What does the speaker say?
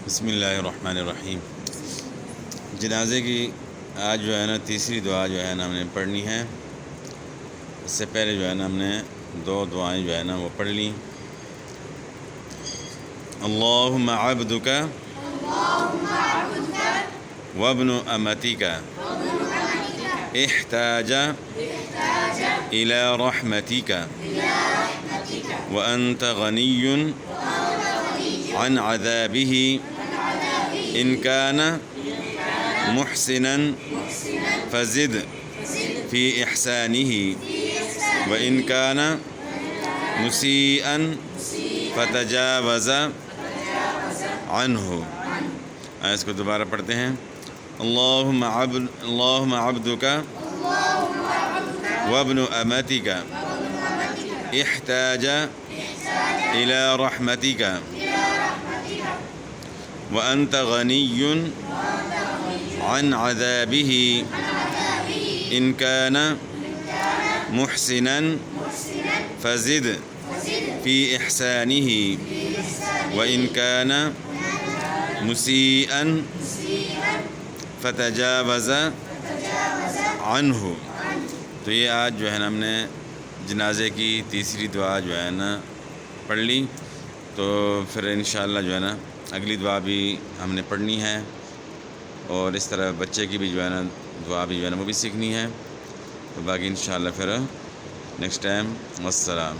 بسم اللہ الرحمن الرحیم۔ جنازے کی آج جو ہے نا تیسری دعا جو ہے نا ہم نے پڑھنی ہے۔ اس سے پہلے جو ہے نا ہم نے دو دعائیں جو ہے نا وہ پڑھ لیں۔ اللہم عبدک وابن امتک احتاج الی رحمتک وانت غنی عن عذابه ان كان محسنا فزد في إحسانه وإن كان مسيئا فتجاوز عنه۔ اس کو دوبارہ پڑھتے ہیں۔ اللہم عبدک وابن امتک احتاج إلى رحمتك وأنت غني عن عذابه إن كان محسنا فزد في إحسانه وإن كان مسيئا فتجاوز عنه۔ تو یہ آج جو ہے نا ہم نے جنازے کی تیسری دعا جو ہے نا پڑھ لی، تو پھر انشاءاللہ جو ہے نا اگلی دعا بھی ہم نے پڑھنی ہے، اور اس طرح بچے کی بھی جو ہے نا دعا بھی جو ہے نا وہ بھی سیکھنی ہے۔ تو باقی انشاءاللہ پھر نیکسٹ ٹائم۔ والسلام۔